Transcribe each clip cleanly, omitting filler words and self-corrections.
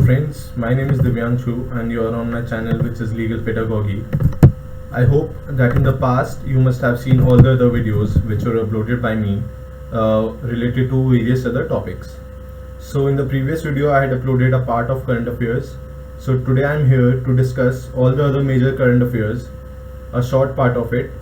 friends, my name is Divyanshu and you are on my channel which is Legal Pedagogy. I hope that in the past you must have seen all the other videos which were uploaded by me related to various other topics. So in the previous video I had uploaded a part of current affairs. So today I am here to discuss all the other major current affairs, a short part of it,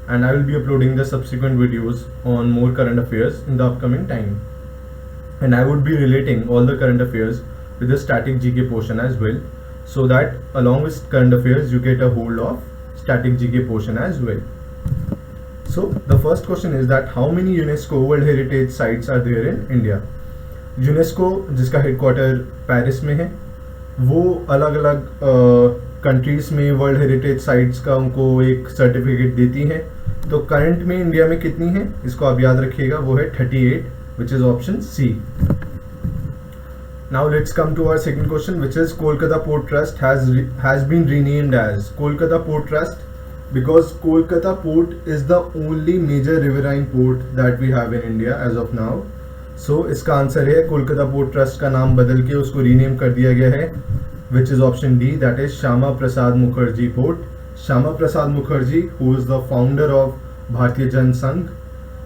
and I will be uploading the subsequent videos on more current affairs in the upcoming time. And I would be relating all the current affairs with the static GK portion as well, so that along with current affairs you get a hold of static GK portion as well. So the first question is that how many UNESCO World Heritage Sites are there in India? UNESCO जिसका headquarter Paris में है, वो अलग अलग countries में world heritage sites का उनको एक सर्टिफिकेट देती हैं. तो करंट में इंडिया में कितनी है इसको आप याद रखिएगा, वो है 38, which is option C. Now let's come to our second question, which is Kolkata Port Trust has been renamed as Kolkata Port Trust because Kolkata Port is the only major riverine port that we have in India as of now. So इसका answer है Kolkata port trust का नाम बदल के उसको rename कर दिया गया है, which is option D, that is Shyama Prasad Mukherjee port. Shyama Prasad Mukherjee who is the founder of भारतीय जन संघ,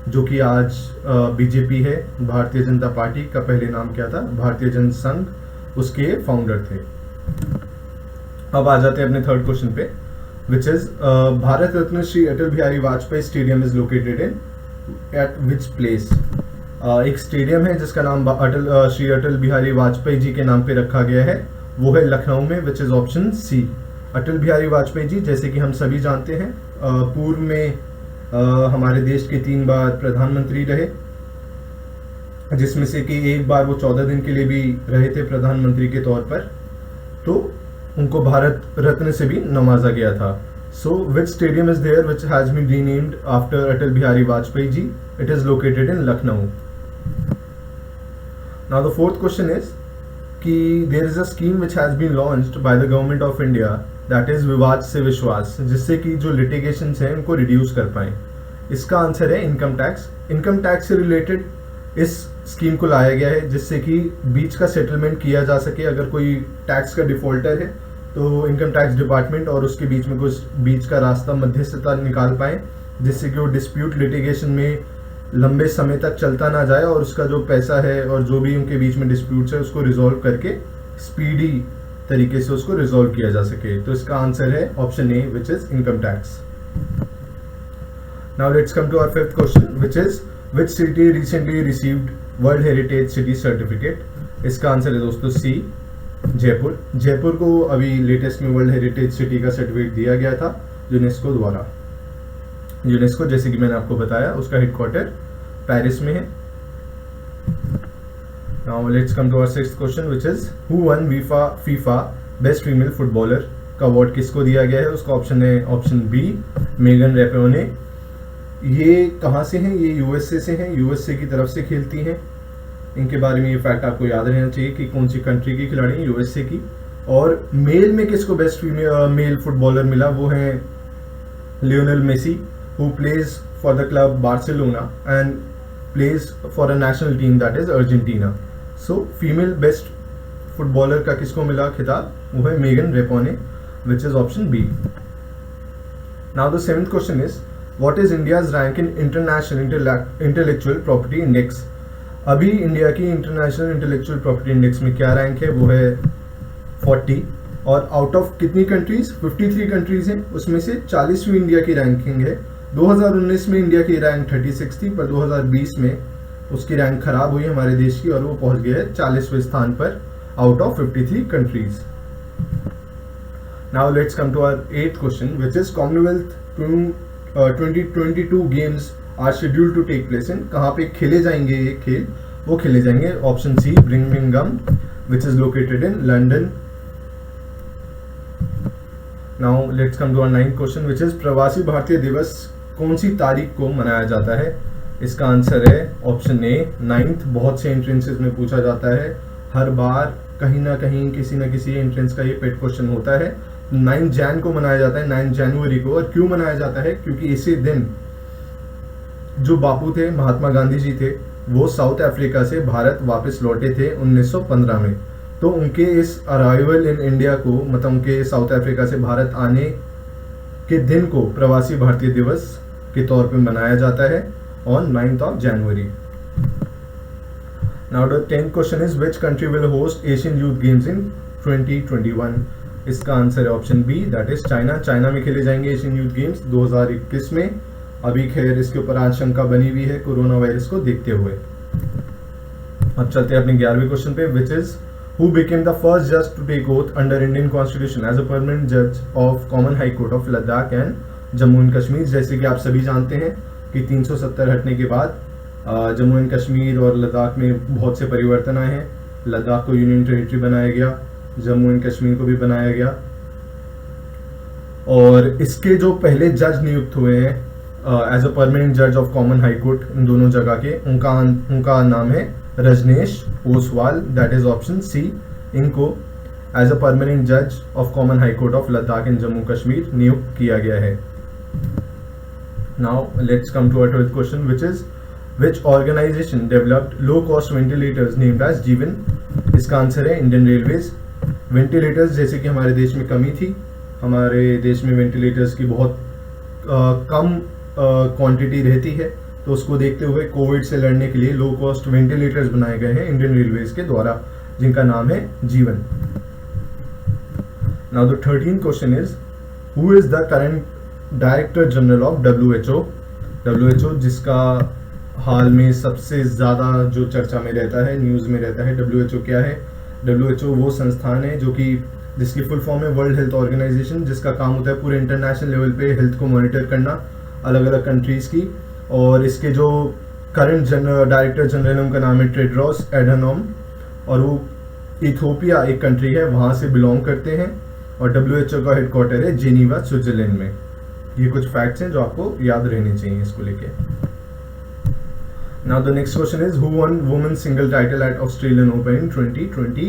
जो कि आज बीजेपी है, भारतीय जनता पार्टी का पहले नाम क्या था, भारतीय जन संघ, उसके फाउंडर थे. अब आ जाते हैं अपने थर्ड क्वेश्चन पे, which is Bharat Ratna Shri Atal Bihari Vajpayee stadium is located in eight which place. एक स्टेडियम है जिसका नाम श्री अटल बिहारी वाजपेयी जी के नाम पे रखा गया है, वो है लखनऊ में, विच इज ऑप्शन सी. अटल बिहारी वाजपेयी जी जैसे कि हम सभी जानते हैं पूर्व में हमारे देश के 3 बार प्रधानमंत्री रहे, जिसमें से कि एक बार वो 14 दिन के लिए भी रहे थे प्रधानमंत्री के तौर पर, तो उनको भारत रत्न से भी नवाजा गया था. So which stadium is there which has been renamed after Atal Bihari Vajpayee ji? It is located in Lucknow. Now the fourth question is कि there is a scheme which has been launched by the government of India, that is Vivad Se विश्वास, जिससे कि जो litigations हैं उनको reduce कर पाएं. इसका आंसर है इनकम टैक्स. इनकम टैक्स से रिलेटेड इस स्कीम को लाया गया है जिससे कि बीच का सेटलमेंट किया जा सके. अगर कोई टैक्स का डिफॉल्टर है तो इनकम टैक्स डिपार्टमेंट और उसके बीच में कुछ बीच का रास्ता मध्यस्थता निकाल पाए, जिससे कि वो डिस्प्यूट लिटिगेशन में लंबे समय तक चलता ना जाए और उसका जो पैसा है और जो भी उनके बीच में डिस्प्यूट्स है उसको रिजॉल्व करके स्पीडी तरीके से उसको रिजॉल्व किया जा सके. तो इसका आंसर है option A, which is income tax. Now let's come to our fifth question, which is which city recently received world heritage city certificate. इसका आंसर है दोस्तों सी, जयपुर. जयपुर को अभी लेटेस्ट में वर्ल्ड हेरिटेज सिटी का सर्टिफिकेट दिया गया था यूनेस्को द्वारा. यूनेस्को जैसे कि मैंने आपको बताया उसका हेडक्वार्टर पेरिस में है. Now let's come to our sixth question, which is who won FIFA Best Female Footballer का अवार्ड किसको दिया गया है. उसका ऑप्शन है ऑप्शन बी, मेगन रैपियोने. ये कहाँ से हैं? ये यूएसए से हैं, यूएसए की तरफ से खेलती हैं. इनके बारे में ये फैक्ट आपको याद रहना चाहिए कि कौन सी कंट्री की खिलाड़ी हैं, यूएसए की. और मेल में किसको बेस्ट मेल फुटबॉलर मिला, वो है Lionel Messi, who plays for the club Barcelona and plays for a national team that is Argentina. So female best footballer का किसको मिला खिताब, वो है Megan Rapinoe, which is option B. Now the seventh question is what is India's rank in international intellectual property index. अभी India की international intellectual property index में क्या रैंक है, वो है 40, और आउट ऑफ कितनी कंट्रीज, 53 कंट्रीज हैं, उसमें से 40वीं इंडिया की रैंकिंग है. 2019 में इंडिया की रैंक 36 थी, पर 2020 में उसकी रैंक खराब हुई हमारे देश की और वो पहुंच गया है 40वें स्थान पर out of 53 countries. Now let's come to our eighth question, which is Commonwealth 2022 games are scheduled to take place in. कहाँ पे खेले जाएंगे ये खेल, वो खेले जाएंगे option C, Birmingham, which is located in London. Now let's come to our ninth question, which is Pravasi Bharatiya दिवस कौन सी तारीख को मनाया जाता है. इसका आंसर है ऑप्शन ए, 9th. बहुत से एंट्रेंसेस में पूछा जाता है, हर बार कहीं ना कहीं किसी न किसी एंट्रेंस का ये पेट क्वेश्चन होता है. 9 जैन को मनाया जाता है, 9 जनवरी को. और क्यों मनाया जाता है, क्योंकि इसी दिन जो बापू थे, महात्मा गांधी जी थे, वो साउथ अफ्रीका से भारत वापस लौटे थे 1915 में. तो उनके इस अराइवल इन इंडिया को, मतलब उनके साउथ अफ्रीका से भारत आने के दिन को प्रवासी भारतीय दिवस के तौर पे मनाया जाता है on 9th of January. Now the 10th question is which country will host Asian Youth Games in 2021? इसका आंसर है option B, that is China. China में खेले जाएंगे एशियन यूथ गेम्स 2021 में. अभी खैर इसके ऊपर आशंका बनी हुई है कोरोना वायरस को देखते हुए. अब चलते हैं अपने 11वें क्वेश्चन पे, which is who became the first जज to take oath under Indian constitution as a permanent जज of common high court of Ladakh and Jammu and Kashmir. जैसे कि आप सभी जानते हैं कि 370 हटने के बाद जम्मू एंड कश्मीर और लद्दाख में बहुत से परिवर्तन आए हैं. लद्दाख को यूनियन टेरिटरी बनाया गया, जम्मू एंड कश्मीर को भी बनाया गया, और इसके जो पहले जज नियुक्त हुए हैं एज अ परमानेंट जज ऑफ कॉमन हाई कोर्ट इन दोनों जगह के, उनका नाम है Rajnish Oswal, that is option C. इनको एज अ परमानेंट जज of common high court of Ladakh and Jammu Kashmir नियुक्त किया गया है. Now let's come to our 12th question, which is which organization developed low cost ventilators named as जीवन. इसका आंसर है Indian railways. Ventilators जैसे कि हमारे देश में कमी थी, हमारे देश में वेंटिलेटर्स की बहुत कम क्वांटिटी रहती है, तो उसको देखते हुए कोविड से लड़ने के लिए लो कॉस्ट वेंटिलेटर्स बनाए गए हैं इंडियन रेलवेज के द्वारा, जिनका नाम है जीवन. Now the 13th question is who is the current director general of WHO. WHO जिसका हाल में सबसे ज़्यादा जो चर्चा में रहता है, न्यूज़ में रहता है. WHO क्या है? WHO वो संस्थान है जो कि जिसकी फुल फॉर्म है वर्ल्ड हेल्थ ऑर्गेनाइजेशन, जिसका काम होता है पूरे इंटरनेशनल लेवल पे हेल्थ को मॉनिटर करना अलग अलग कंट्रीज़ की. और इसके जो करंट डायरेक्टर जनरल है उनका नाम है टेड्रोस एडहानोम, और वो इथियोपिया एक कंट्री है वहाँ से बिलोंग करते हैं, और WHO का हेडक्वार्टर है जेनीवा स्विट्जरलैंड में. ये कुछ फैक्ट्स हैं जो आपको याद रहने चाहिए इसको लेके. Now the next question is who won women's single title at Australian Open in 2020?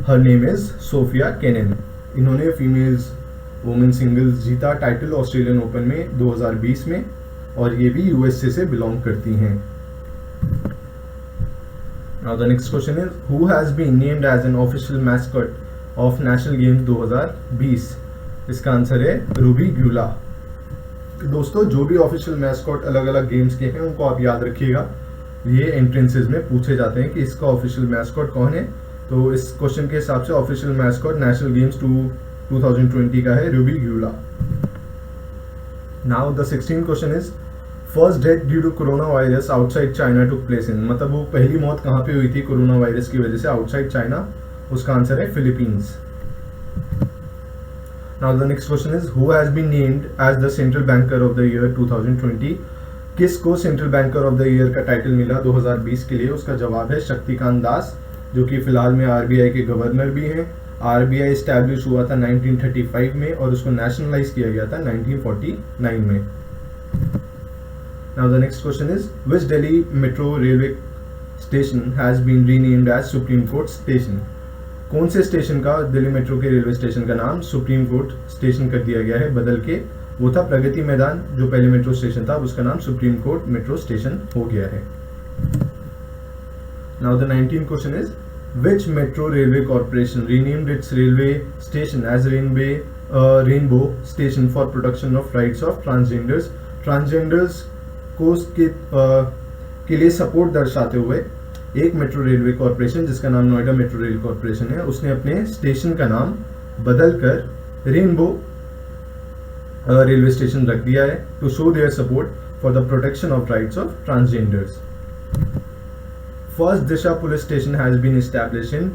Her name is Sophia Kenin. इन्होंने फीमेल्स वुमेन सिंगल्स जीता टाइटल ऑस्ट्रेलियन ओपन में 2020 में, और ये भी USA से बिलोंग करती हैं. Now the next question is who has been named as an official mascot of National Games 2020? इसका आंसर है रूबी ग्यूला. दोस्तों जो भी ऑफिशियल मैस्कॉट अलग अलग गेम्स के हैं उनको आप याद रखिएगा, ये एंट्रेंसेस में पूछे जाते हैं कि इसका ऑफिशियल मैस्कॉट कौन है. तो इस क्वेश्चन के हिसाब से ऑफिशियल मैस्कॉट नेशनल गेम्स 2020 का है रूबी ग्यूला. Now the 16th question is first death due to corona virus outside China took place in. मतलब वो पहली मौत कहाँ पे हुई थी कोरोना वायरस की वजह से आउटसाइड चाइना, उसका आंसर है Philippines. Now the next question is who has been named as the Central Banker of the Year 2020? किसको central banker of the year का टाइटल मिला 2020 के लिए? उसका जवाब है शक्तिकांत दास, जो कि फिलहाल में RBI के गवर्नर भी हैं. RBI इस्टेब्लिश हुआ था 1935 में और उसको नेशनलाइज किया गया था 1949 में. Now the next question is which Delhi Metro railway station has been renamed as Supreme Court Station? कौन से स्टेशन का दिल्ली मेट्रो के रेलवे स्टेशन का नाम सुप्रीम कोर्ट स्टेशन कर दिया गया है बदल के? वो था प्रगति मैदान, जो पहले मेट्रो स्टेशन था, उसका नाम सुप्रीम कोर्ट मेट्रो स्टेशन हो गया है. Now the 19th question is which metro railway corporation renamed its railway station as rainbow station for protection of rights of transgenders. Transgenders को के लिए सपोर्ट दर्शाते हुए एक मेट्रो रेलवे कॉर्पोरेशन जिसका नाम नोएडा मेट्रो रेल कॉर्पोरेशन है, उसने अपने स्टेशन का नाम बदलकर रेनबो रेलवे स्टेशन रख दिया है to show their support for the protection of rights of transgenders. First Disha police station has been established in.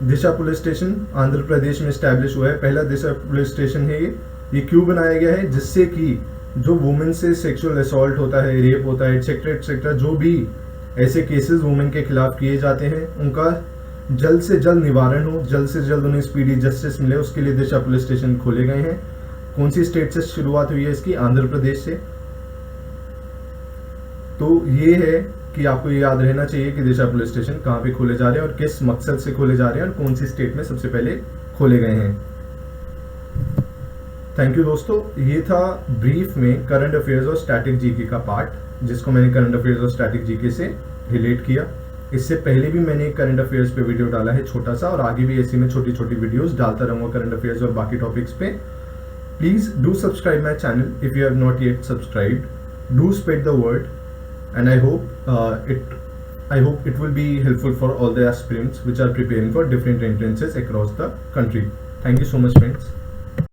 Disha police station Andhra Pradesh में एस्टैब्लिश हुआ है. पहला दिशा पुलिस स्टेशन है ये क्यों बनाया गया है? जिससे कि जो वुमेन से सेक्सुअल असॉल्ट होता है, रेप होता है, एक्सेट्रा जो भी ऐसे केसेस वुमेन के खिलाफ किए जाते हैं, उनका जल्द से जल्द निवारण हो, जल्द से जल्द उन्हें स्पीडी जस्टिस मिले, उसके लिए दिशा पुलिस स्टेशन खोले गए हैं. कौन सी स्टेट से शुरुआत हुई है इसकी? आंध्र प्रदेश से. तो ये है कि आपको ये याद रहना चाहिए कि दिशा पुलिस स्टेशन कहाँ पे खोले जा रहे हैं और किस मकसद से खोले जा रहे हैं और कौन सी स्टेट में सबसे पहले खोले गए हैं. थैंक यू दोस्तों, ये था ब्रीफ में करंट अफेयर्स और स्टैटिक जीके का पार्ट, जिसको मैंने करंट अफेयर्स और स्टैटिक जीके से रिलेट किया. इससे पहले भी मैंने करंट अफेयर्स पे वीडियो डाला है छोटा सा, और आगे भी ऐसी मैं छोटी छोटी वीडियोस डालता रहूँगा करंट अफेयर्स और बाकी टॉपिक्स पे. Please do subscribe my channel if you have not yet subscribed. Do spread the word, and I hope it will be helpful for all the aspirants which are preparing for different entrances across the country. Thank you so much, friends.